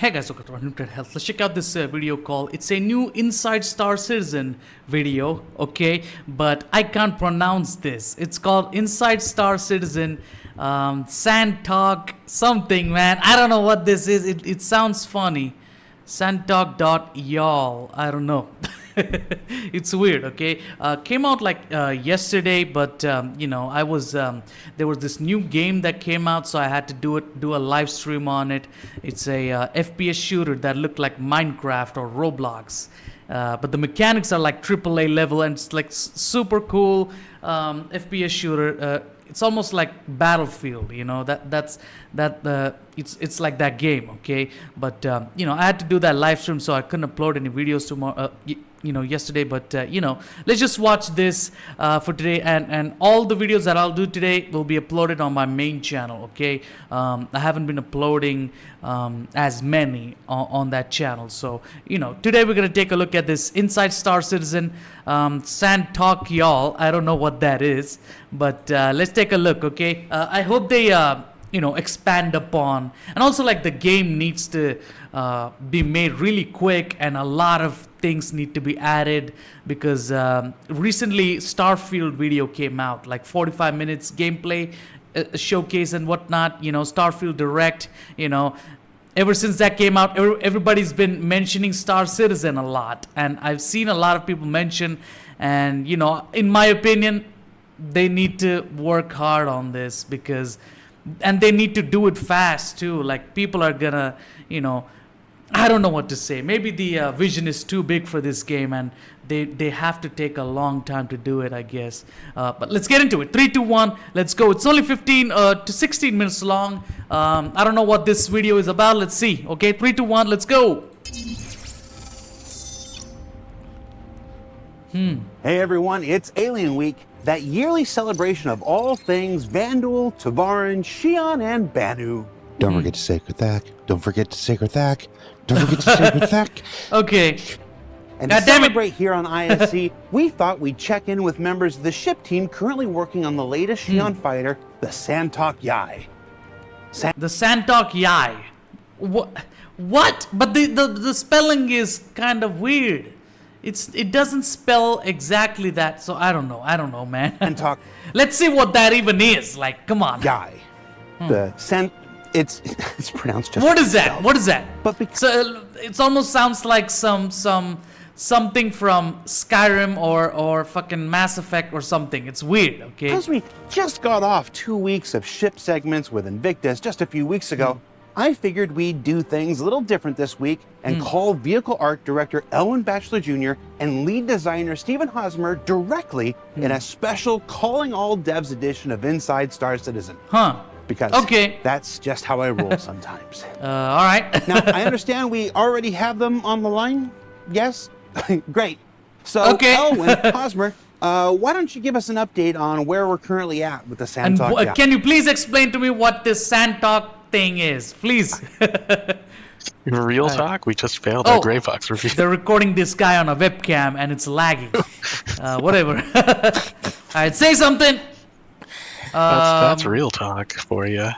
Hey guys, welcome to Unlimited Health. Let's check out this video call. It's a new Inside Star Citizen video, okay? But I can't pronounce this. It's called Inside Star Citizen Sandtalk something, man. I don't know what this is. It sounds funny. Sandtalk.y'all. I don't know. It's weird, okay? Came out like yesterday, but you know, I was there was this new game that came out, so I had to do a live stream on it. It's a FPS shooter that looked like Minecraft or Roblox, but the mechanics are like AAA level, and it's like super cool FPS shooter. It's almost like Battlefield, you know. It's like that game, okay? But you know, I had to do that live stream, so I couldn't upload any videos tomorrow. You know, yesterday, but you know, let's just watch this for today, and all the videos that I'll do today will be uploaded on my main channel, okay? I haven't been uploading as many on that channel, so you know, today we're gonna take a look at this Inside Star Citizen Sandtalk, y'all. I don't know what that is, but let's take a look, okay? I hope they you know, expand upon, and also like the game needs to be made really quick, and a lot of things need to be added, because recently Starfield video came out, like 45 minutes gameplay showcase and whatnot, you know, Starfield Direct, you know. Ever since that came out, everybody's been mentioning Star Citizen a lot, and I've seen a lot of people mention, and you know, in my opinion, they need to work hard on this, because, and they need to do it fast too. Like, people are gonna, you know, I don't know what to say. Maybe the vision is too big for this game, and they have to take a long time to do it, I guess. But let's get into it. 3, 2, 1, let's go. It's only 15 to 16 minutes long. I don't know what this video is about. Let's see. Okay, 3, 2, 1, let's go. Hey everyone, it's Alien Week, that yearly celebration of all things Vandal, Tavaran, Xion, and Banu. Don't forget to sacred thack. Don't forget to sacred thack. Don't forget to sacred thack. Okay. And to celebrate here on ISC, we thought we'd check in with members of the ship team currently working on the latest Xion fighter, the Sandtalk Yai. The Sandtalk Yai. What? But the spelling is kind of weird. It doesn't spell exactly that, so I don't know, man. Sandtalk. Let's see what that even is. Like, come on. Yai. It's pronounced just. What is that? What is that? But So it almost sounds like something from Skyrim or fucking Mass Effect or something. It's weird, okay? Because we just got off 2 weeks of ship segments with Invictus just a few weeks ago, I figured we'd do things a little different this week and call Vehicle Art Director Elwin Batchelor Jr. and lead designer Stephen Hosmer directly in a special Calling All Devs edition of Inside Star Citizen. Because that's just how I roll sometimes. All right. Now, I understand we already have them on the line? Yes? Great. So, Elwin, Hosmer, why don't you give us an update on where we're currently at with the Sandtalk? And can you please explain to me what this Sandtalk thing is, please? Real talk? We just failed our Grey Fox review. They're recording this guy on a webcam and it's lagging. Whatever. All right, say something. That's real talk for you.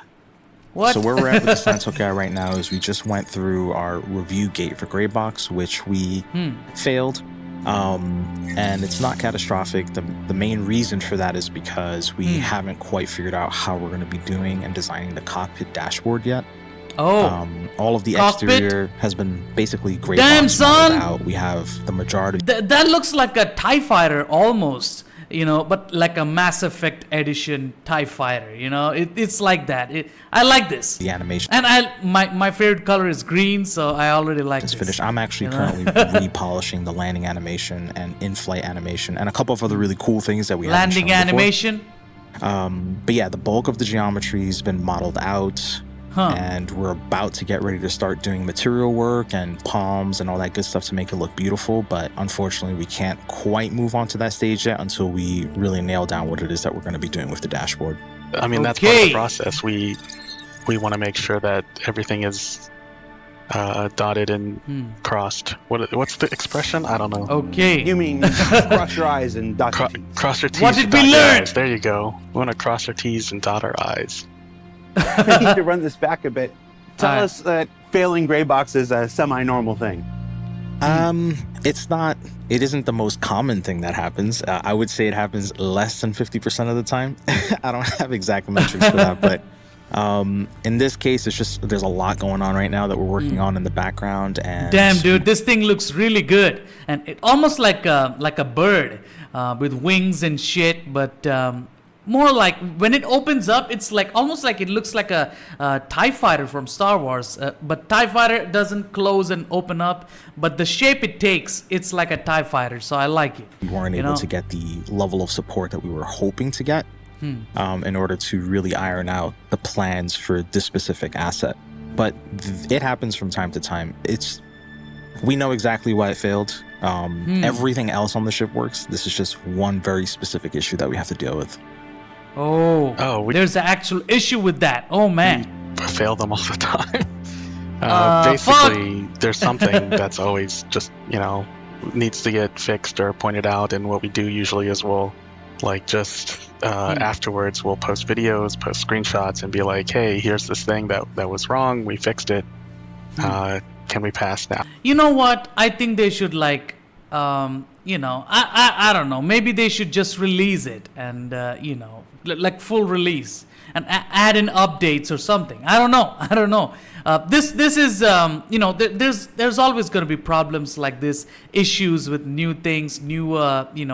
What? So where we're at with the Sandtalk guy right now is we just went through our review gate for Grey Box, which we failed. And it's not catastrophic. The main reason for that is because we haven't quite figured out how we're going to be doing and designing the cockpit dashboard yet. All of the exterior has been basically Grey Box modeled out. We have the majority. That looks like a TIE fighter almost. You know, but like a Mass Effect edition TIE fighter, you know, it's like that. I like this. The animation. And my favorite color is green, so I already like this. It's finished. I'm actually currently repolishing the landing animation and in-flight animation and a couple of other really cool things that we haven't shown before. Landing animation? But yeah, the bulk of the geometry's been modeled out. And we're about to get ready to start doing material work and palms and all that good stuff to make it look beautiful, but unfortunately we can't quite move on to that stage yet until we really nail down what it is that we're going to be doing with the dashboard. I mean, that's part of the process. We want to make sure that everything is dotted and crossed. What's the expression? I don't know. Okay. You mean cross your eyes and dot your T's. Cross your T's. What did we learn? There you go. We want to cross our T's and dot our I's. I need to run this back a bit. Tell us that failing gray box is a semi-normal thing? It isn't the most common thing that happens. I would say it happens less than 50% of the time. I don't have exact metrics for that, but in this case, it's just there's a lot going on right now that we're working on in the background. And damn, dude, this thing looks really good, and it almost like a bird with wings and shit, but more like when it opens up, it's like almost like it looks like a TIE fighter from Star Wars, but TIE fighter doesn't close and open up, but the shape it takes, it's like a TIE fighter, so I like it. We weren't able to get the level of support that we were hoping to get in order to really iron out the plans for this specific asset. But it happens from time to time. We know exactly why it failed. Everything else on the ship works. This is just one very specific issue that we have to deal with. There's an actual issue with that. Oh, man. We fail them all the time. Basically, there's something that's always just, needs to get fixed or pointed out. And what we do usually is we'll, afterwards, we'll post videos, post screenshots, and be like, hey, here's this thing that was wrong. We fixed it. Can we pass now? You know what? I think they should I don't know. Maybe they should just release it and, like full release and add in updates or something. I don't know. This is, there's always going to be problems like this, issues with new things, new,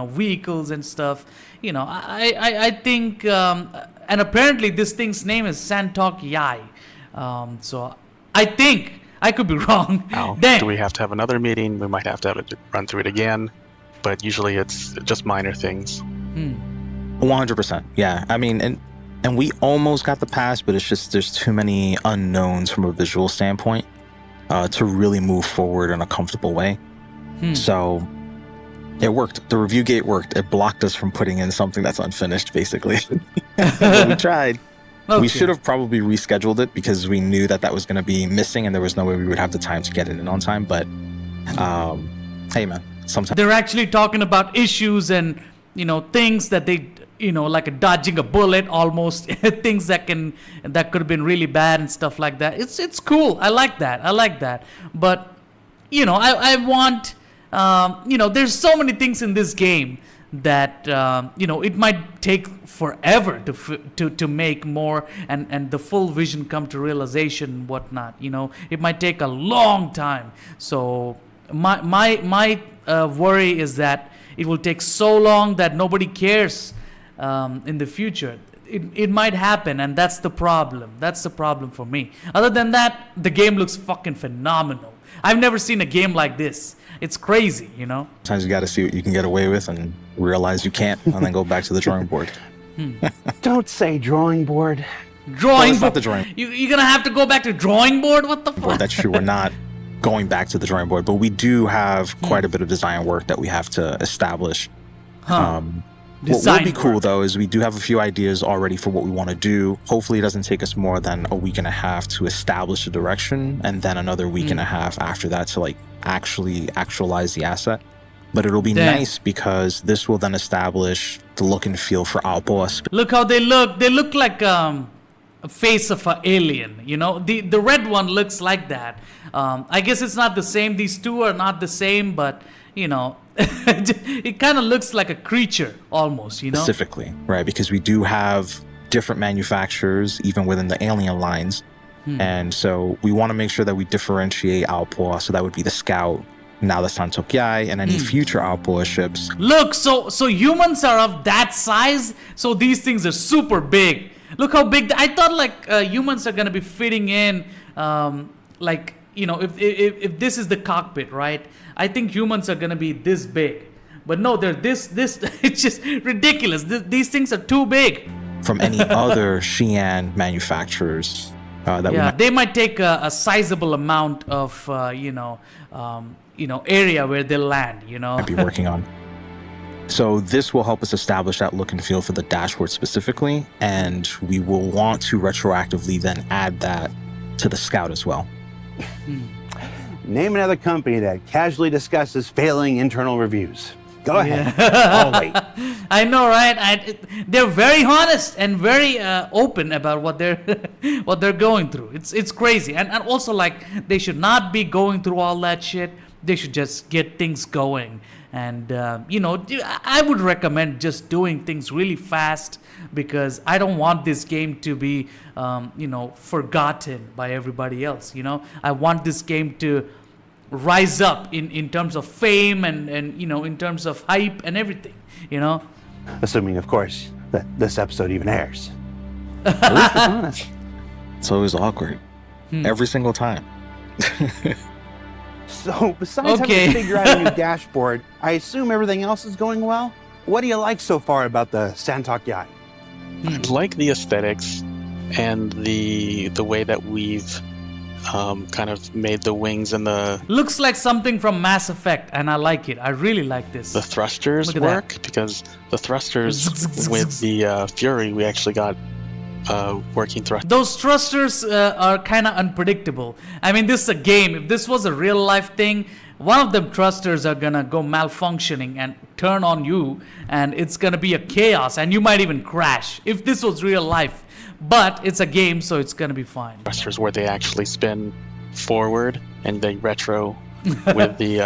vehicles and stuff. I think, and apparently this thing's name is Santok Yai. So I think, I could be wrong. Now, do we have to have another meeting? We might have to have it run through it again, but usually it's just minor things. 100%. Yeah. I mean, and we almost got the pass, but it's just there's too many unknowns from a visual standpoint to really move forward in a comfortable way. So it worked. The review gate worked. It blocked us from putting in something that's unfinished, basically. We tried. Okay. We should have probably rescheduled it because we knew that was going to be missing and there was no way we would have the time to get it in on time. But hey, man, sometimes they're actually talking about issues and things that they like dodging a bullet almost, things that could have been really bad and stuff like that. It's cool. I like that. But I want there's so many things in this game that it might take forever to make more and the full vision come to realization and whatnot. It might take a long time. So my worry is that it will take so long that nobody cares in the future. It might happen, and that's the problem. That's the problem for me. Other than that, the game looks fucking phenomenal. I've never seen a game like this. It's crazy, Sometimes you got to see what you can get away with and realize you can't, and then go back to the drawing board. Don't say drawing board. Drawing board. Not the drawing. You're gonna have to go back to drawing board. What the fuck? That's true. We're not going back to the drawing board, but we do have quite a bit of design work that we have to establish. What will be cool though is we do have a few ideas already for what we want to do. Hopefully it doesn't take us more than a week and a half to establish the direction, and then another week and a half after that to actually actualize the asset. But it'll be nice because this will then establish the look and feel for Outpost. Look how they look. They look like a face of an alien. The red one looks like that. I guess it's not the same. These two are not the same, but it kind of looks like a creature almost, Specifically, right? Because we do have different manufacturers even within the alien lines. And so we want to make sure that we differentiate Outpoa. So that would be the Scout, now the Santok Yai, and any future Outpoa ships. Look, so humans are of that size. So these things are super big. Look how big. I thought humans are going to be fitting in if this is the cockpit, right? I think humans are going to be this big. But no, they're this, it's just ridiculous. These things are too big. From any other Xi'an manufacturers they might take a sizable amount of, area where they'll land, Might be working on. So this will help us establish that look and feel for the dashboard specifically, and we will want to retroactively then add that to the Scout as well. Name another company that casually discusses failing internal reviews. Go ahead. I'll wait. I know, right? They're very honest and very open about what they're what they're going through. It's crazy, and also like they should not be going through all that shit. They should just get things going, and I would recommend just doing things really fast because I don't want this game to be forgotten by everybody else. I want this game to rise up in terms of fame and in terms of hype and everything, Assuming, of course, that this episode even airs. At least it's honest. It's always awkward. Every single time. So, besides having to figure out a new dashboard, I assume everything else is going well? What do you like so far about the Santok Yacht? I like the aesthetics and the way that we've kind of made the wings and the looks like something from Mass Effect, and I like it. I really like this. the thrusters work because the thrusters with the Fury, we actually got working thrusters. Those thrusters are kind of unpredictable. I mean, this is a game. If this was a real life thing, one of them thrusters are gonna go malfunctioning and turn on you, and it's gonna be a chaos, and you might even crash if this was real life. But it's a game, so it's gonna be fine. Thrusters where they actually spin forward and they retro with the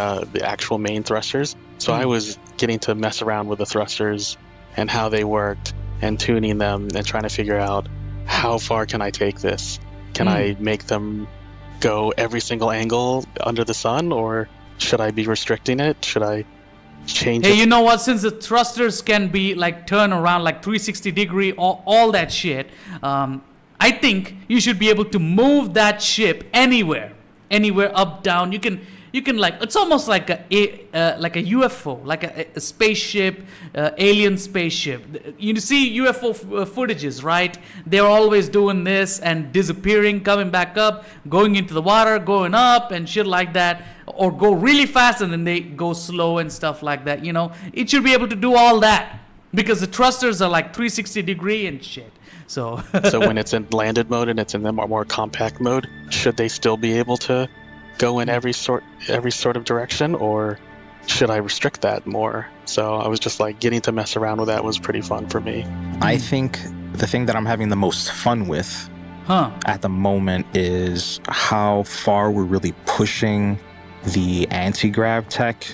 actual main thrusters. So I was getting to mess around with the thrusters and how they worked and tuning them and trying to figure out how far can I take this? Can I make them go every single angle under the sun, or should I be restricting it? Should I change it? Hey, you know what? Since the thrusters can be like turn around like 360 degree, all that shit, I think you should be able to move that ship anywhere, up, down. You can like, it's almost like a UFO, like a spaceship, alien spaceship. You see UFO footages, right? They're always doing this and disappearing, coming back up, going into the water, going up and shit like that, or go really fast and then they go slow and stuff like that. It should be able to do all that because the thrusters are like 360 degree and shit. So when it's in landed mode and it's in the more compact mode, should they still be able to go in every sort of direction, or should I restrict that more? So I was just like, getting to mess around with that was pretty fun for me. I think the thing that I'm having the most fun with at the moment is how far we're really pushing the anti-grav tech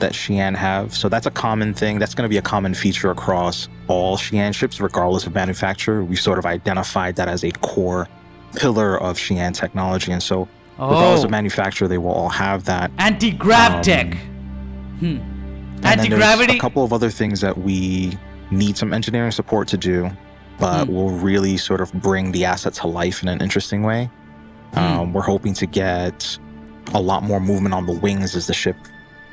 that Xi'an have. So that's a common thing. That's going to be a common feature across all Xi'an ships, regardless of manufacturer. We sort of identified that as a core pillar of Xi'an technology. And so regardless of manufacturer, they will all have that. Anti-grav tech. Anti-gravity? A couple of other things that we need some engineering support to do, but will really sort of bring the asset to life in an interesting way. We're hoping to get a lot more movement on the wings as the ship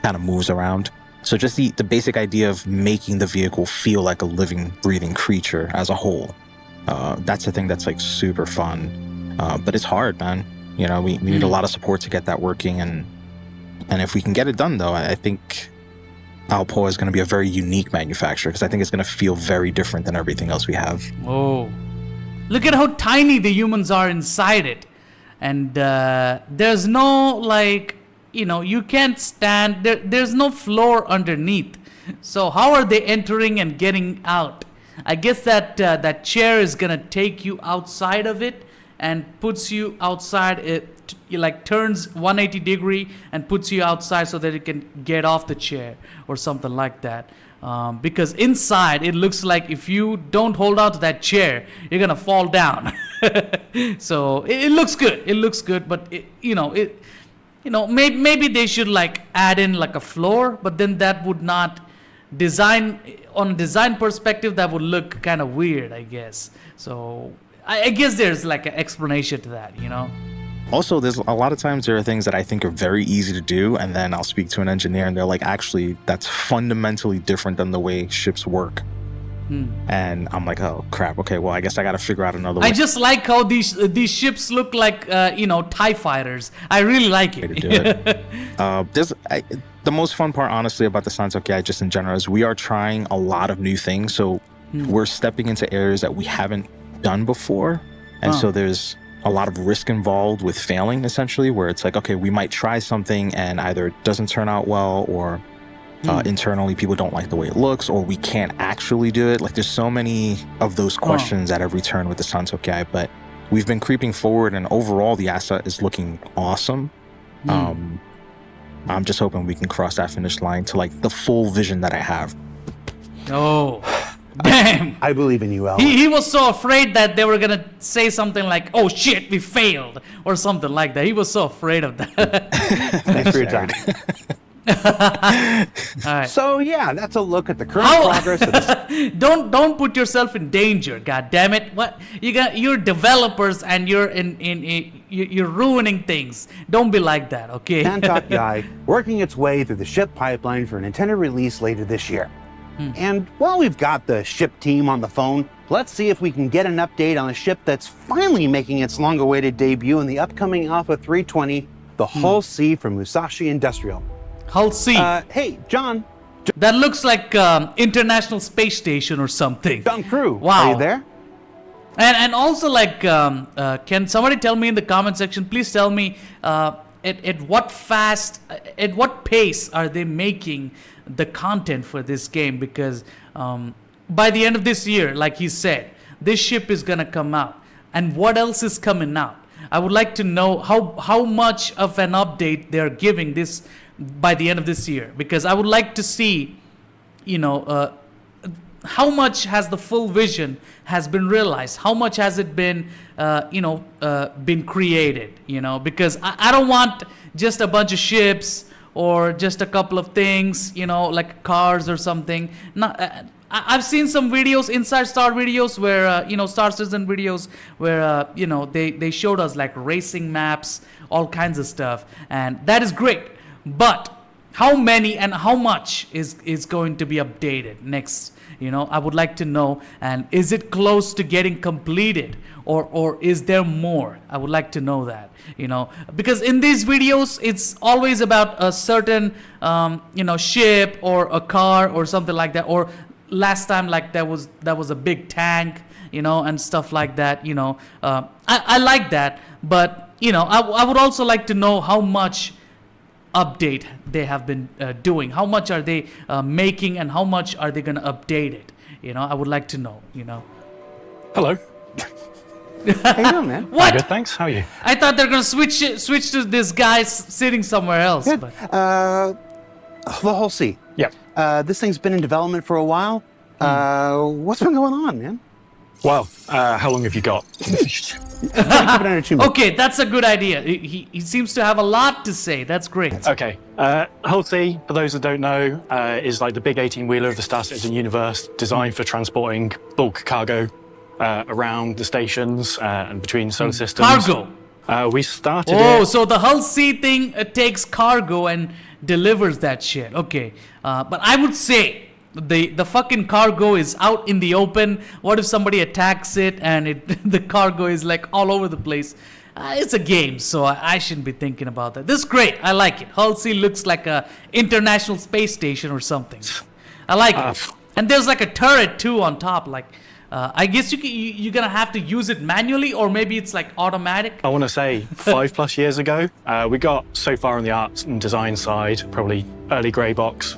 kind of moves around. So just the basic idea of making the vehicle feel like a living, breathing creature as a whole. That's the thing that's like super fun. But it's hard, man. We need a lot of support to get that working. And if we can get it done, though, I think Alpoa is going to be a very unique manufacturer because I think it's going to feel very different than everything else we have. Oh, look at how tiny the humans are inside it. And there's no, like, you can't stand, there's no floor underneath. So how are they entering and getting out? I guess that chair is going to take you outside of it and puts you outside. It like turns 180 degree and puts you outside so that it can get off the chair or something like that. Because inside it looks like if you don't hold on to that chair, you're gonna fall down. So it looks good. It looks good, but maybe they should like add in like a floor, but then that would not design on a design perspective. That would look kind of weird, I guess. So I guess there's like an explanation to that, Also, there's a lot of times there are things that I think are very easy to do, and then I'll speak to an engineer and they're like, actually, that's fundamentally different than the way ships work. And I'm like, oh crap, okay, well, I guess I gotta figure out another way. I just like how these ships look like TIE fighters. I really like it. To do it. The most fun part, honestly, about the Santok Yacht just in general is we are trying a lot of new things. So we're stepping into areas that we haven't done before, and so there's a lot of risk involved with failing, essentially, where it's like, okay, we might try something and either it doesn't turn out well, or Internally, people don't like the way it looks, or we can't actually do it. Like, there's so many of those questions at every turn with the Santo guy, but we've been creeping forward, and overall, the asset is looking awesome. I'm just hoping we can cross that finish line to like the full vision that I have. Oh, damn. I believe in you, Ellen. He was so afraid that they were going to say something like, oh shit, we failed, or something like that. He was so afraid of that. Thanks for your time. All right. So yeah, that's a look at the current progress of this. Don't put yourself in danger, god damn it. What you're developers and you're ruining things. Don't be like that, okay? Santok guy working its way through the ship pipeline for an intended release later this year. And while we've got the ship team on the phone, let's see if we can get an update on a ship that's finally making its long-awaited debut in the upcoming Alpha 320, the Hull C from Musashi Industrial. Hull C. Hey, John. That looks like International Space Station or something. John Crew. Wow. Are you there? And also, like, can somebody tell me in the comment section, please tell me at what pace are they making the content for this game? Because by the end of this year, like he said, this ship is gonna come out. And what else is coming out? I would like to know how much of an update they're giving this by the end of this year, because I would like to see, how much has the full vision has been realized, how much has it been been created, because I don't want just a bunch of ships or just a couple of things, like cars or something. I've seen some videos, Inside Star videos, where Star Citizen videos where they showed us like racing maps, all kinds of stuff, and that is great. But how many and how much is going to be updated next? I would like to know. And is it close to getting completed, or is there more? I would like to know that. Because in these videos, it's always about a certain ship or a car or something like that. Or last time, like that was a big tank, and stuff like that. I like that, but I would also like to know how much update they have been doing. How much are they making, and how much are they going to update it? I would like to know. Hello. How you doing, man? What? Good, thanks. How are you? I thought they're going to switch to this guy sitting somewhere else. Good. But The Hull C. Yeah. This thing's been in development for a while. What's been going on, man? Well, how long have you got? Keep it under 2 minutes. okay, that's a good idea. He seems to have a lot to say. That's great. Okay. Hull C, for those that don't know, is like the big 18-wheeler of the Star Citizen universe, designed for transporting bulk cargo around the stations and between solar systems. Cargo. We started it. So the Hull C thing takes cargo and delivers that shit. Okay. But I would say the fucking cargo is out in the open. What if somebody attacks it and the cargo is like all over the place? It's a game, so I shouldn't be thinking about that. This is great. I like it. Hull C looks like a International Space Station or something. I like it. And there's like a turret too on top. Like, I guess you're gonna have to use it manually, or maybe it's like automatic. I want to say 5+ years ago, we got so far on the art and design side, probably early grey box.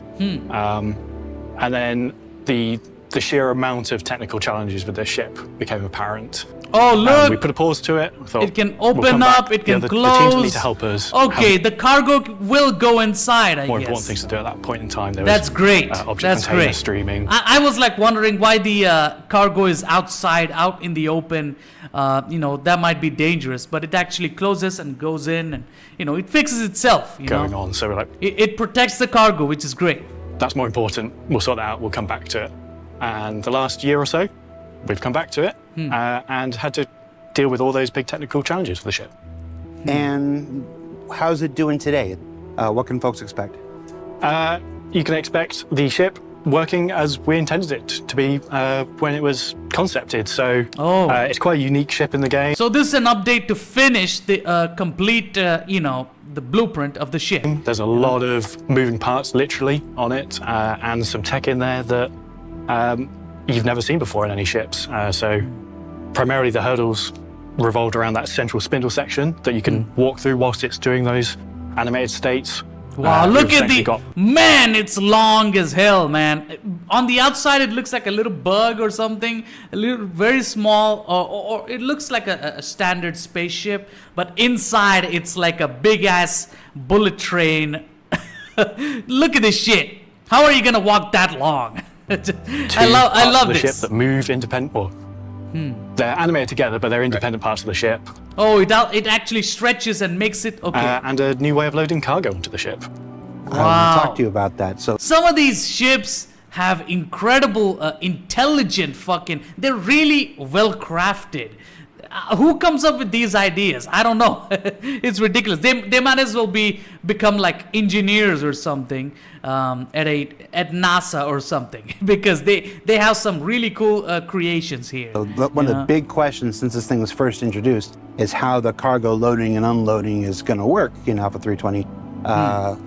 And then the sheer amount of technical challenges with this ship became apparent. Oh, look! We put a pause to it. We thought, it can we'll open come up, back. it can the close. teams need to help us. Okay, the cargo will go inside, I More guess. important things to do at that point in time. There That's was, great. Object That's container great. streaming. I was like wondering why the cargo is outside, out in the open. That might be dangerous, but it actually closes and goes in, and it fixes itself. Going on, so we're like, It protects the cargo, which is great. that's more important. We'll sort that out. We'll come back to it. And the last year or so, we've come back to it and had to deal with all those big technical challenges for the ship. And how's it doing today? What can folks expect? You can expect the ship working as we intended it to be when it was concepted. So it's quite a unique ship in the game. So this is an update to finish the complete, the blueprint of the ship. There's a lot of moving parts, literally, on it, and some tech in there that you've never seen before in any ships. So primarily the hurdles revolved around that central spindle section that you can walk through whilst it's doing those animated states. Wow, look we've at the essentially man, it's long as hell, man. On the outside it looks like a little bug or something, a little very small, or it looks like a standard spaceship, but inside it's like a big ass bullet train. Look at this shit. How are you gonna walk that long? I love the this. ship that move independent. Well, they're animated together, but they're independent parts of the ship. Oh, it actually stretches and makes it okay. And a new way of loading cargo onto the ship. I Wow. want to talk to you about that. So Some of these ships have incredible, intelligent fucking. They're really well crafted. Who comes up with these ideas? I don't know. It's ridiculous. They might as well become like engineers or something at NASA or something because they have some really cool creations here. one of the big questions since this thing was first introduced is how the cargo loading and unloading is going to work in Alpha 320.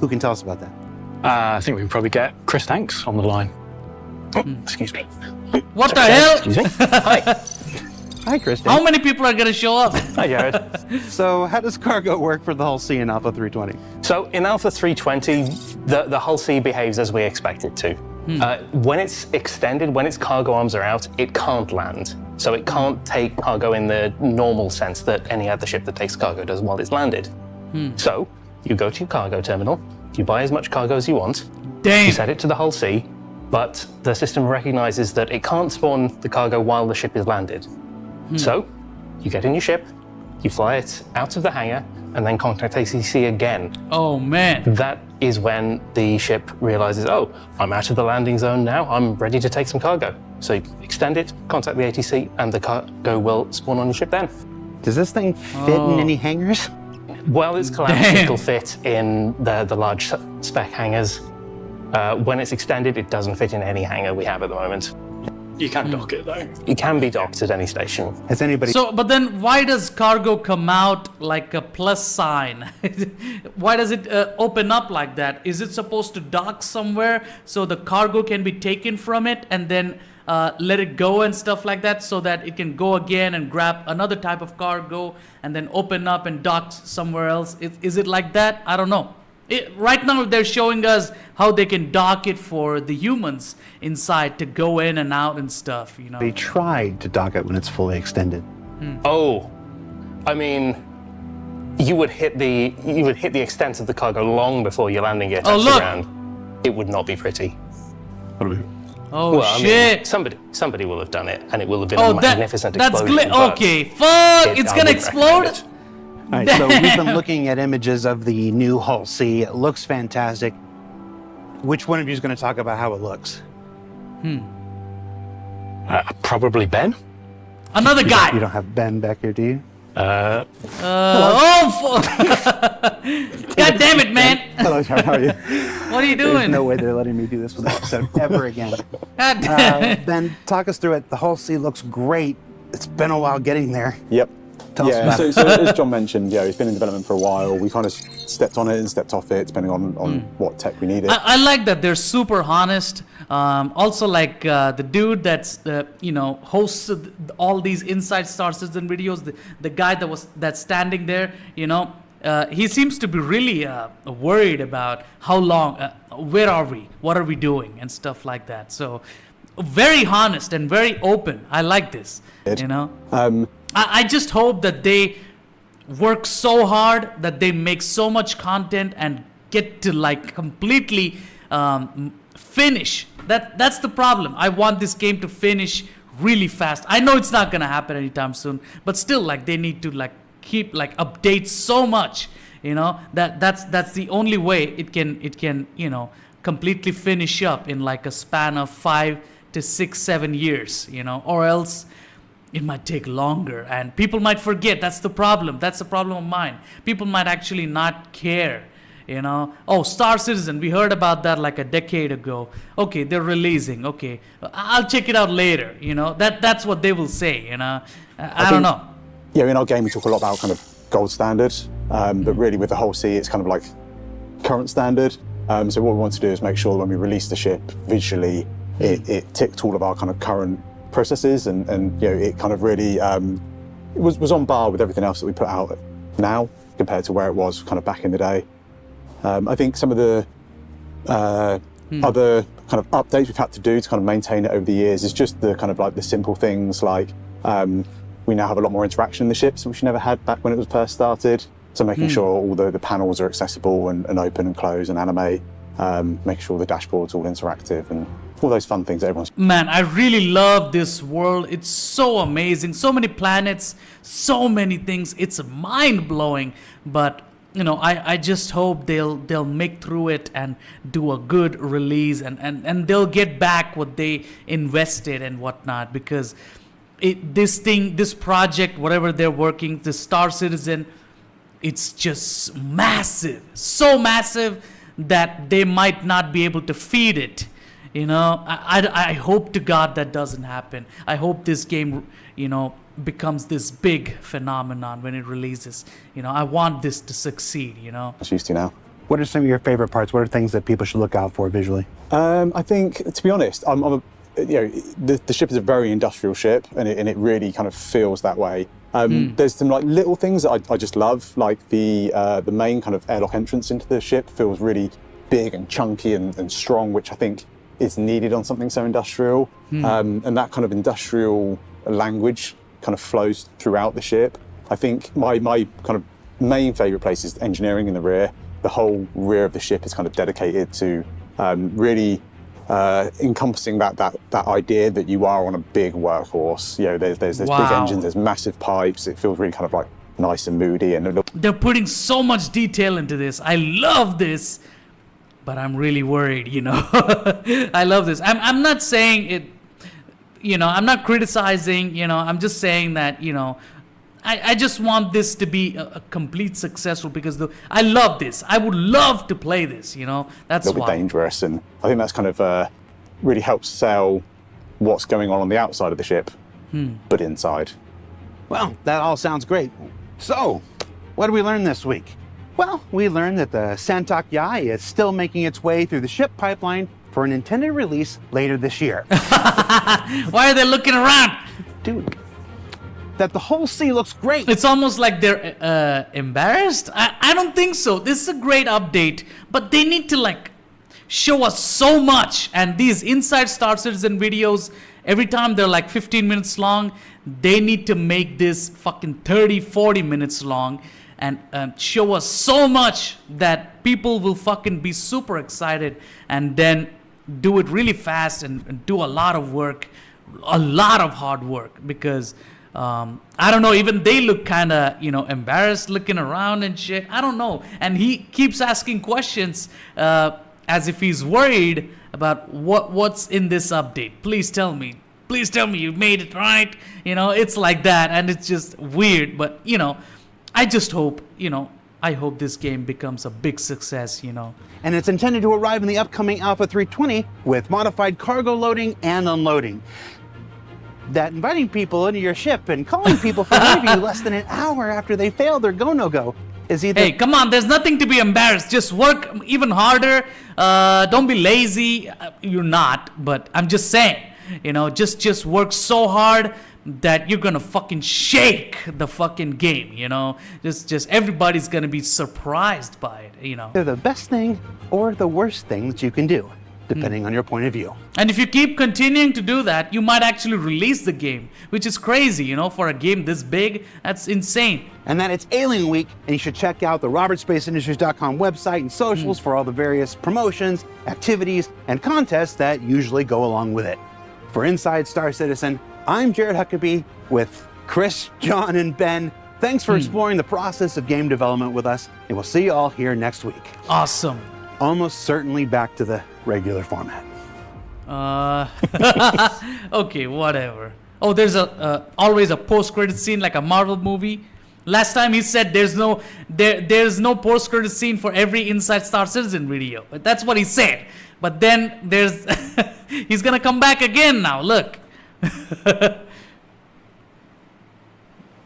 Who can tell us about that? I think we can probably get Chris Tanks on the line. Oh, excuse me. What the hell? Excuse me. Hi. Hi, Chris. How many people are gonna show up? Hi, Jared. So how does cargo work for the Hull C in Alpha 320? So in Alpha 320, the Hull C behaves as we expect it to. When it's extended, when its cargo arms are out, it can't land. So it can't take cargo in the normal sense that any other ship that takes cargo does while it's landed. So you go to your cargo terminal, you buy as much cargo as you want, you Damn. set it to the Hull C, but the system recognizes that it can't spawn the cargo while the ship is landed. So you get in your ship, you fly it out of the hangar, and then contact ACC again. Oh man. That is when the ship realizes, oh, I'm out of the landing zone now, I'm ready to take some cargo. So you extend it, contact the ATC, and the cargo will spawn on your ship then. Does this thing fit in any hangars? While it's collapsed, it'll fit in the large spec hangars. When it's extended, it doesn't fit in any hangar we have at the moment. You can dock it though. It can be docked at any station. Has anybody? So, but then why does cargo come out like a plus sign? Why does it open up like that? Is it supposed to dock somewhere so the cargo can be taken from it and then let it go and stuff like that so that it can go again and grab another type of cargo and then open up and dock somewhere else? Is it like that? I don't know. Right now they're showing us how they can dock it for the humans inside to go in and out and stuff, you know. They tried to dock it when it's fully extended. Oh, I mean, you would hit the extent of the cargo long before your landing gear touched the look. ground. It would not be pretty. Oh Well, I mean, shit. somebody will have done it, and it will have been Oh, a magnificent that's explosion. but okay. Fuck, it's I gonna wouldn't explode. recommend it. All right, so we've been looking at images of the new Hull C. It looks fantastic. Which one of you is going to talk about how it looks? Probably Ben. Another guy. You don't have Ben back here, do you? God damn it, man. Hello, Jared, how are you? What are you There's doing? no way they're letting me do this for the episode ever again. God damn. Ben, talk us through it. The Hull C looks great. It's been a while getting there. Yep. Tell us Yeah, about so, it. so as John mentioned, it's been in development for a while. We kind of stepped on it and stepped off it, depending on what tech we needed. I like that they're super honest. Also, like the dude that's hosts all these Inside Star Citizen videos, the guy that's standing there, he seems to be really worried about how long, where are we, what are we doing, and stuff like that. So, very honest and very open. I like this. I just hope that they work so hard that they make so much content and get to like completely finish. That's the problem. I want this game to finish really fast. I know it's not gonna happen anytime soon, but still, like, they need to like keep like updates so much. That's the only way it can completely finish up in like a span of 5 to 6, 7 years. Or else it might take longer and people might forget. That's the problem. That's the problem of mine. People might actually not care. Oh, Star Citizen, we heard about that like a decade ago. Okay, they're releasing. Okay, I'll check it out later. That's what they will say. I don't know. Yeah, in our game we talk a lot about kind of gold standard, but really with the Hull C it's kind of like current standard. So what we want to do is make sure that when we release the ship visually, it ticked all of our kind of current processes and it kind of really was on par with everything else that we put out now compared to where it was kind of back in the day. I think some of the other kind of updates we've had to do to kind of maintain it over the years is just the kind of like the simple things like we now have a lot more interaction in the ships, which we never had back when it was first started. So making sure all the panels are accessible and open and close and animate, making sure the dashboard's all interactive and all those fun things that everyone's... Man, I really love this world. It's so amazing. So many planets, so many things. It's mind-blowing. But, you know, I just hope they'll make through it and do a good release and they'll get back what they invested and whatnot, because this project, whatever they're working, the Star Citizen, it's just massive. So massive that they might not be able to feed it. You know, I hope to God that doesn't happen. I hope this game, you know, becomes this big phenomenon when it releases. You know, I want this to succeed, you know. It's used to now. What are some of your favorite parts? What are things that people should look out for visually? I think, to be honest, the ship is a very industrial ship, and it really kind of feels that way. There's some like little things that I just love, like the main kind of airlock entrance into the ship feels really big and chunky and strong, which I think is needed on something so industrial. And that kind of industrial language kind of flows throughout the ship. I think my kind of main favorite place is engineering in the rear. The whole rear of the ship is kind of dedicated to really encompassing that idea that you are on a big workhorse. You know, there's big engines, there's massive pipes. It feels really kind of like nice and moody, and they're putting so much detail into this. I love this, but I'm really worried, you know. I love this. I'm not saying it, you know, I'm not criticizing, you know, I'm just saying that, you know, I just want this to be a complete successful, because I love this. I would love to play this, you know. That's why. A little bit dangerous, and I think that's kind of really helps sell what's going on the outside of the ship, but inside. Well, that all sounds great. So, what did we learn this week? Well, we learned that the Santok Yai is still making its way through the ship pipeline for an intended release later this year. Why are they looking around? Dude, that the whole sea looks great. It's almost like they're embarrassed. I don't think so. This is a great update, but they need to like show us so much. And these Inside Star Citizen videos, every time they're like 15 minutes long, they need to make this fucking 30, 40 minutes long and show us so much that people will fucking be super excited, and then do it really fast and do a lot of work, a lot of hard work, because I don't know, even they look kind of, you know, embarrassed looking around and shit. I don't know. And he keeps asking questions as if he's worried about what's in this update. Please tell me. Please tell me you made it right. You know, it's like that, and it's just weird. But, you know, I just hope, you know, I hope this game becomes a big success, you know. And it's intended to arrive in the upcoming Alpha 320 with modified cargo loading and unloading. That inviting people into your ship and calling people for an interview less than an hour after they fail their go-no-go is either... Hey, come on, there's nothing to be embarrassed. Just work even harder. Don't be lazy. You're not, but I'm just saying, you know, just work so hard that you're gonna fucking shake the fucking game, you know. Just everybody's gonna be surprised by it, you know. They're the best thing or the worst thing that you can do, depending on your point of view. And if you keep continuing to do that, you might actually release the game, which is crazy, you know, for a game this big. That's insane. And that it's Alien Week, and you should check out the RobertSpaceIndustries.com website and socials for all the various promotions, activities, and contests that usually go along with it. For Inside Star Citizen, I'm Jared Huckabee with Chris, John, and Ben. Thanks for exploring the process of game development with us, and we'll see you all here next week. Awesome. Almost certainly back to the regular format. Okay, whatever. Oh, there's always a post-credit scene like a Marvel movie. Last time he said there's no post-credit scene for every Inside Star Citizen video. But that's what he said. But then there's he's gonna come back again now. Look.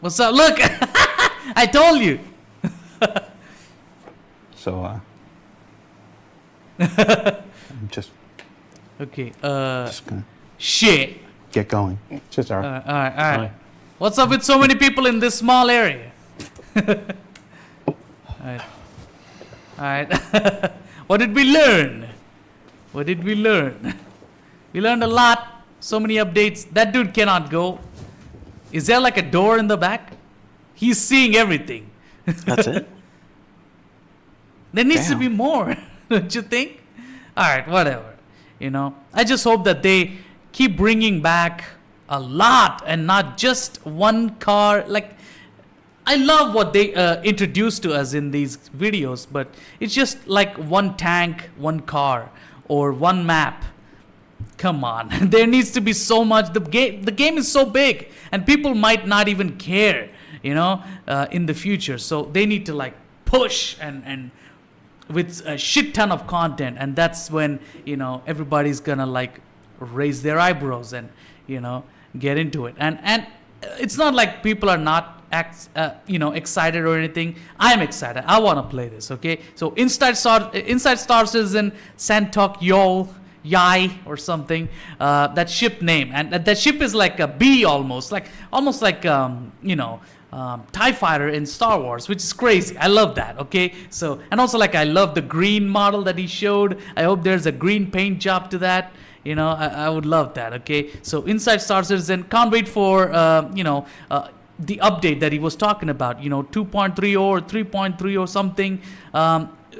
What's up? Look, I told you. So, I'm just Okay. gonna Shit. get going. Cheers, Jared. All right. What's up with so many people in this small area? All right. All right. What did we learn? What did we learn? We learned a lot. So many updates. That dude cannot go. Is there like a door in the back? He's seeing everything. That's it? There needs to Damn. be more, don't you think? All right, whatever. You know, I just hope that they keep bringing back a lot and not just one car. Like, I love what they introduced to us in these videos, but it's just like one tank, one car, or one map. Come on, there needs to be so much. The game is so big, and people might not even care, you know, in the future. So they need to like push and with a shit ton of content, and that's when, you know, everybody's gonna like raise their eyebrows and, you know, get into it. And it's not like people are not excited or anything. I'm excited. I want to play this. Okay, so Inside Star Citizen Santok Yai or something, that ship name, and that ship is like a bee almost like TIE fighter in Star Wars, which is crazy. I love that. Okay, so, and also like I love the green model that he showed. I hope there's a green paint job to that. You know, I would love that. Okay, so Inside Star Citizen, can't wait for the update that he was talking about, 2.30 or 3.3 or something,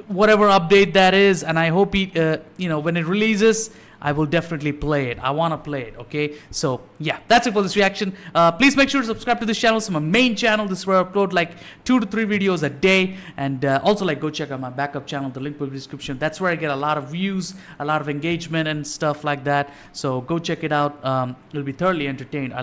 whatever update that is. And I hope he, when it releases, I will definitely play it. I want to play it. Okay, so yeah, that's it for this reaction. Please make sure to subscribe to this channel. It's my main channel. This is where I upload like 2 to 3 videos a day. And also like go check out my backup channel. The link will be in the description. That's where I get a lot of views, a lot of engagement and stuff like that. So go check it out. You'll be thoroughly entertained.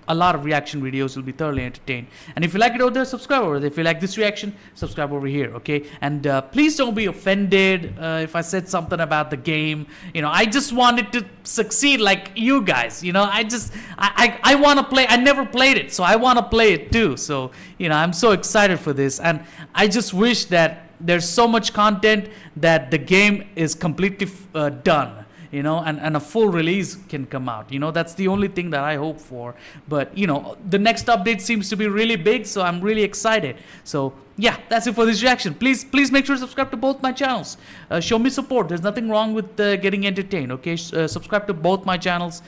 A lot of reaction videos will be thoroughly entertained. And if you like it over there, subscribe over there. If you like this reaction, subscribe over here, okay? And please don't be offended if I said something about the game. I just wanted to succeed like you guys. I want to play. I never played it, so I want to play it too. So, I'm so excited for this. And I just wish that there's so much content that the game is completely done. And a full release can come out. That's the only thing that I hope for. But, the next update seems to be really big, so I'm really excited. So, yeah, that's it for this reaction. Please make sure to subscribe to both my channels. Show me support. There's nothing wrong with getting entertained, okay? Subscribe to both my channels.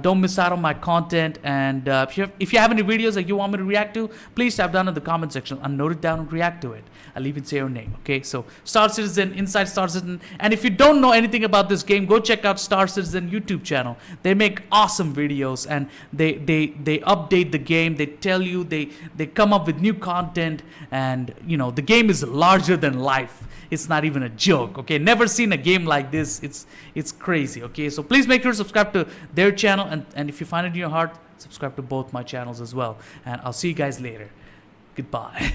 Don't miss out on my content. And if you have any videos that you want me to react to, please type down in the comment section. I'll note it down and react to it. I'll even say your name, okay? So, Star Citizen, Inside Star Citizen. And if you don't know anything about this game, go check out Star Citizen YouTube channel. They make awesome videos, and they update the game. They tell you, they come up with new content, and the game is larger than life. It's not even a joke, okay? Never seen a game like this. It's crazy, okay? So please make sure to subscribe to their channel, and if you find it in your heart, subscribe to both my channels as well. And I'll see you guys later. Goodbye.